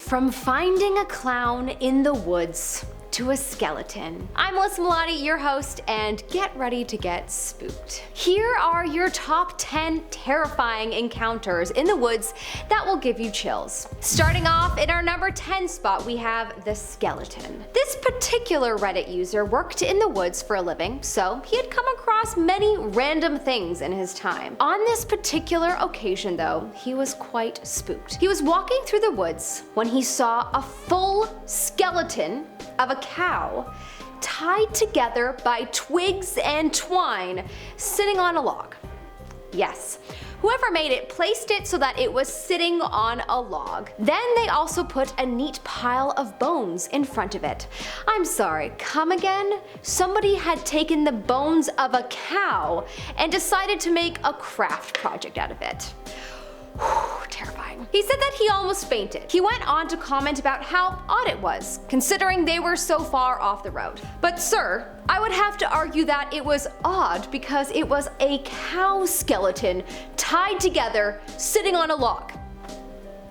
From finding a clown in the woods to a skeleton. I'm Melissa Milani, your host, and get ready to get spooked. Here are your top 10 terrifying encounters in the woods that will give you chills. Starting off in our number 10 spot, we have the skeleton. This particular Reddit user worked in the woods for a living, so he had come across many random things in his time. On this particular occasion though, he was quite spooked. He was walking through the woods when he saw a full skeleton of a cow tied together by twigs and twine sitting on a log. Yes, whoever made it placed it so that it was sitting on a log. Then they also put a neat pile of bones in front of it. I'm sorry, come again? Somebody had taken the bones of a cow and decided to make a craft project out of it. Terrifying. He said that he almost fainted. He went on to comment about how odd it was, considering they were so far off the road. But sir, I would have to argue that it was odd because it was a cow skeleton tied together, sitting on a log.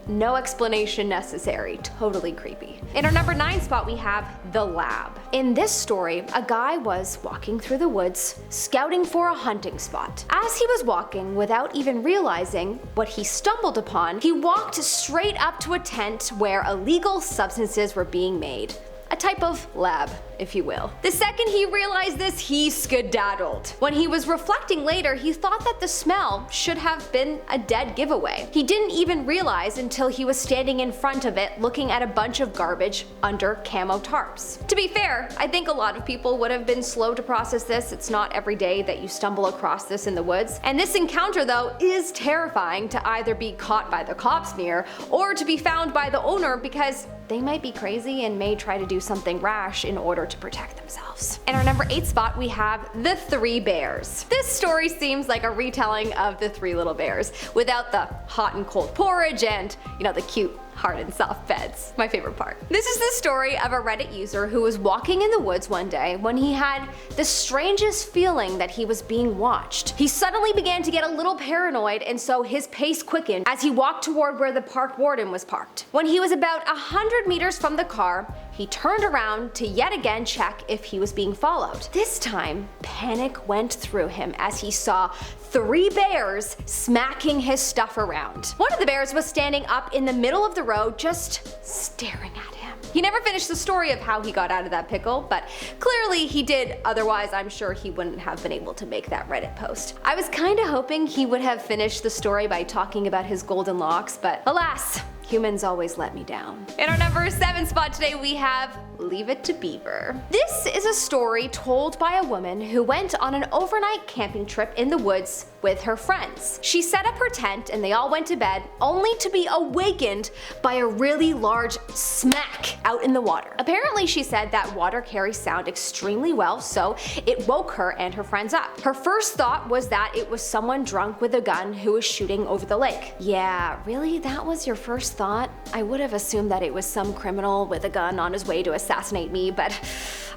No explanation necessary. Totally creepy. In our number 9 spot, we have the lab. In this story, a guy was walking through the woods, scouting for a hunting spot. As he was walking, without even realizing what he stumbled upon, he walked straight up to a tent where illegal substances were being made. A type of lab, if you will. The second he realized this, he skedaddled. When he was reflecting later, he thought that the smell should have been a dead giveaway. He didn't even realize until he was standing in front of it looking at a bunch of garbage under camo tarps. To be fair, I think a lot of people would have been slow to process this. It's not every day that you stumble across this in the woods. And this encounter though is terrifying to either be caught by the cops near or to be found by the owner because they might be crazy and may try to do something rash in order to protect themselves. In our number 8 spot, we have the 3 bears. This story seems like a retelling of the 3 little bears, without the hot and cold porridge and, the cute hard and soft beds. My favorite part. This is the story of a Reddit user who was walking in the woods one day when he had the strangest feeling that he was being watched. He suddenly began to get a little paranoid, and so his pace quickened as he walked toward where the park warden was parked. When he was about 100 meters from the car, he turned around to yet again check if he was being followed. This time, panic went through him as he saw 3 bears smacking his stuff around. One of the bears was standing up in the middle of the road just staring at him. He never finished the story of how he got out of that pickle, but clearly he did, otherwise I'm sure he wouldn't have been able to make that Reddit post. I was kinda hoping he would have finished the story by talking about his golden locks, but alas, humans always let me down. In our number 7 spot today, we have Leave It to Beaver. This is a story told by a woman who went on an overnight camping trip in the woods with her friends. She set up her tent and they all went to bed, only to be awakened by a really large smack out in the water. Apparently, she said that water carries sound extremely well, so it woke her and her friends up. Her first thought was that it was someone drunk with a gun who was shooting over the lake. Yeah, really? That was your first thought? I would have assumed that it was some criminal with a gun on his way to assassinate me, but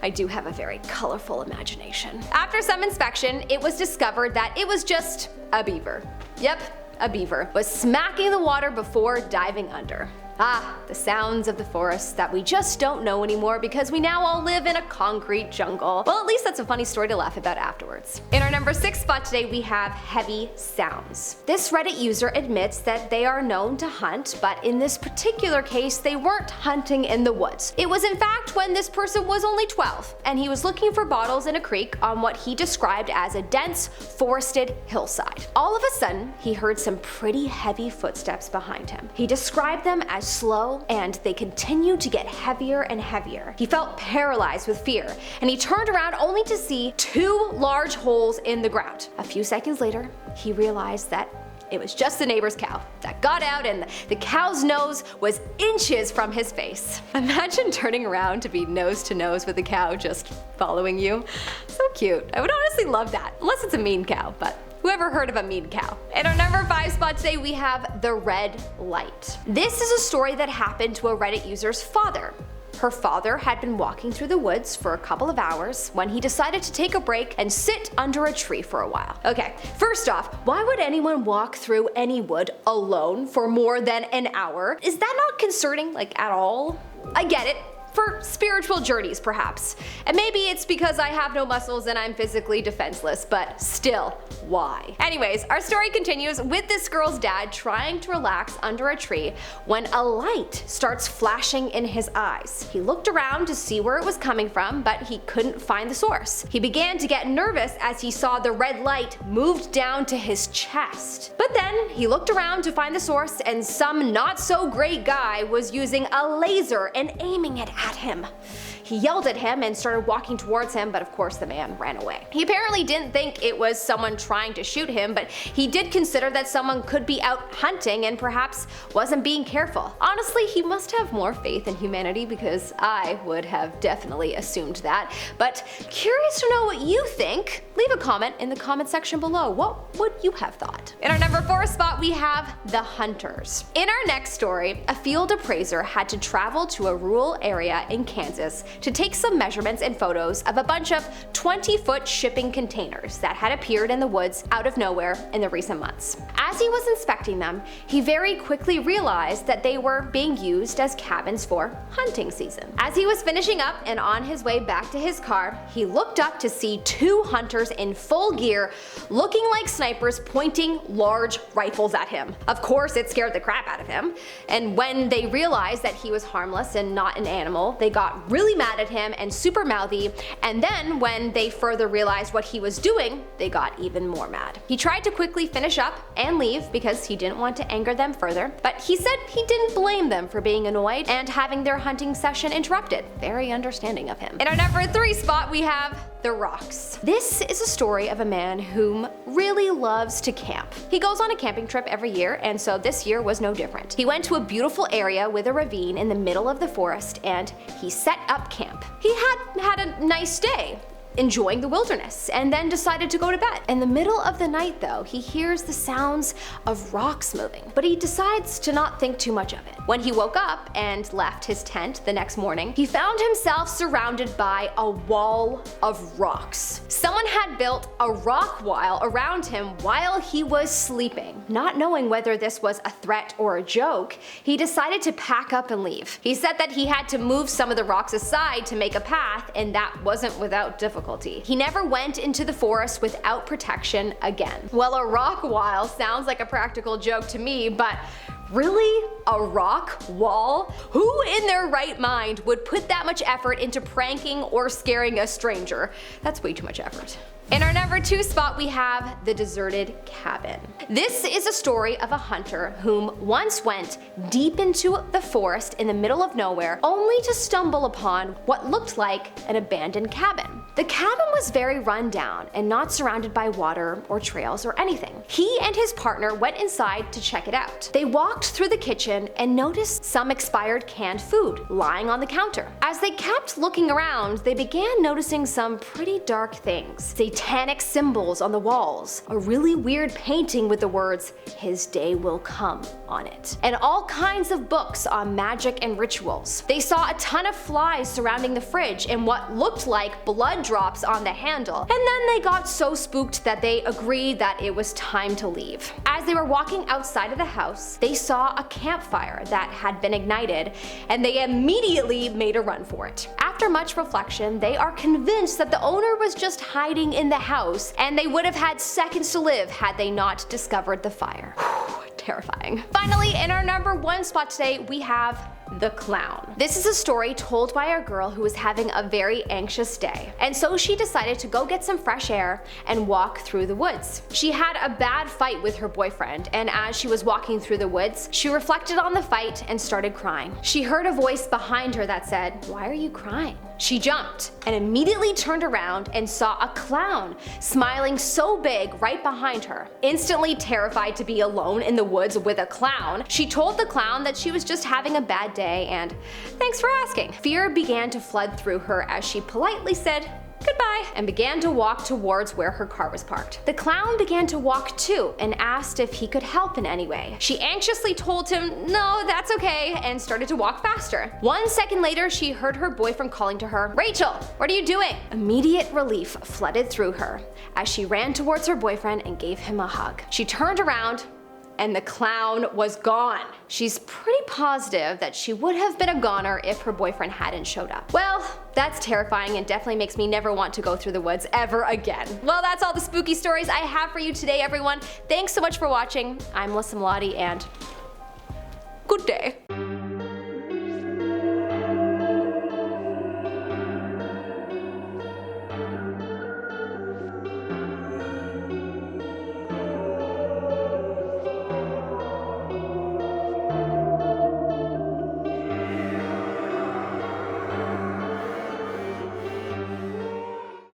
I do have a very colorful imagination. After some inspection, it was discovered that it was just a beaver. Yep, a beaver was smacking the water before diving under. Ah, the sounds of the forest that we just don't know anymore because we now all live in a concrete jungle. Well, at least that's a funny story to laugh about afterwards. In our number 6 spot today, we have heavy sounds. This Reddit user admits that they are known to hunt, but in this particular case, they weren't hunting in the woods. It was in fact when this person was only 12, and he was looking for bottles in a creek on what he described as a dense, forested hillside. All of a sudden, he heard some pretty heavy footsteps behind him. He described them as slow, and they continued to get heavier and heavier. He felt paralyzed with fear, and he turned around only to see 2 large holes in the ground. A few seconds later, he realized that it was just the neighbor's cow that got out, and the cow's nose was inches from his face. Imagine turning around to be nose to nose with a cow just following you. So cute. I would honestly love that, unless it's a mean cow, but whoever heard of a mean cow? In our number 5 spot today, we have the red light. This is a story that happened to a Reddit user's father. Her father had been walking through the woods for a couple of hours when he decided to take a break and sit under a tree for a while. Okay, first off, why would anyone walk through any wood alone for more than an hour? Is that not concerning, like, at all? I get it. For spiritual journeys, perhaps. And maybe it's because I have no muscles and I'm physically defenseless, but still, why? Anyways, our story continues with this girl's dad trying to relax under a tree when a light starts flashing in his eyes. He looked around to see where it was coming from, but he couldn't find the source. He began to get nervous as he saw the red light moved down to his chest. But then he looked around to find the source, and some not so great guy was using a laser and aiming it at him. He yelled at him and started walking towards him, but of course the man ran away. He apparently didn't think it was someone trying to shoot him, but he did consider that someone could be out hunting and perhaps wasn't being careful. Honestly, he must have more faith in humanity, because I would have definitely assumed that. But curious to know what you think. Leave a comment in the comment section below. What would you have thought? In our number 4 spot, we have the hunters. In our next story, a field appraiser had to travel to a rural area in Kansas to take some measurements and photos of a bunch of 20-foot shipping containers that had appeared in the woods out of nowhere in the recent months. As he was inspecting them, he very quickly realized that they were being used as cabins for hunting season. As he was finishing up and on his way back to his car, he looked up to see 2 hunters in full gear, looking like snipers, pointing large rifles at him. Of course, it scared the crap out of him, and when they realized that he was harmless and not an animal, they got really mad at him and super mouthy, and then when they further realized what he was doing, they got even more mad. He tried to quickly finish up and leave because he didn't want to anger them further, but he said he didn't blame them for being annoyed and having their hunting session interrupted. Very understanding of him. In our number 3 spot, we have the rocks. This is a story of a man whom really loves to camp. He goes on a camping trip every year, and so this year was no different. He went to a beautiful area with a ravine in the middle of the forest, and he set up camp. He had a nice day, enjoying the wilderness, and then decided to go to bed. In the middle of the night though, he hears the sounds of rocks moving, but he decides to not think too much of it. When he woke up and left his tent the next morning, he found himself surrounded by a wall of rocks. Someone had built a rock wall around him while he was sleeping. Not knowing whether this was a threat or a joke, he decided to pack up and leave. He said that he had to move some of the rocks aside to make a path, and that wasn't without difficulty. He never went into the forest without protection again. Well, a rock wall sounds like a practical joke to me, but really? A rock wall? Who in their right mind would put that much effort into pranking or scaring a stranger? That's way too much effort. In our number 2 spot, we have the deserted cabin. This is a story of a hunter whom once went deep into the forest in the middle of nowhere, only to stumble upon what looked like an abandoned cabin. The cabin was very run down and not surrounded by water or trails or anything. He and his partner went inside to check it out. They walked through the kitchen and noticed some expired canned food lying on the counter. As they kept looking around, they began noticing some pretty dark things. Satanic symbols on the walls, a really weird painting with the words "His day will come" on it, and all kinds of books on magic and rituals. They saw a ton of flies surrounding the fridge and what looked like blood drops on the handle, and then they got so spooked that they agreed that it was time to leave. As they were walking outside of the house, they saw a campfire that had been ignited, and they immediately made a run for it. After much reflection, they are convinced that the owner was just hiding in the house, and they would have had seconds to live had they not discovered the fire. Terrifying. Finally, in our number 1 spot today, we have the clown. This is a story told by a girl who was having a very anxious day, and so she decided to go get some fresh air and walk through the woods. She had a bad fight with her boyfriend, and as she was walking through the woods, she reflected on the fight and started crying. She heard a voice behind her that said, "Why are you crying?" She jumped and immediately turned around and saw a clown smiling so big right behind her. Instantly terrified to be alone in the woods with a clown, she told the clown that she was just having a bad day and "Thanks for asking." Fear began to flood through her as she politely said, "Goodbye." bye, and began to walk towards where her car was parked. The clown began to walk too and asked if he could help in any way. She anxiously told him, no, that's okay, and started to walk faster. 1 second later, she heard her boyfriend calling to her, Rachel, what are you doing? Immediate relief flooded through her as she ran towards her boyfriend and gave him a hug. She turned around and the clown was gone. She's pretty positive that she would have been a goner if her boyfriend hadn't showed up. Well, that's terrifying and definitely makes me never want to go through the woods ever again. Well, that's all the spooky stories I have for you today, everyone. Thanks so much for watching. I'm Melissa Melotti, and good day.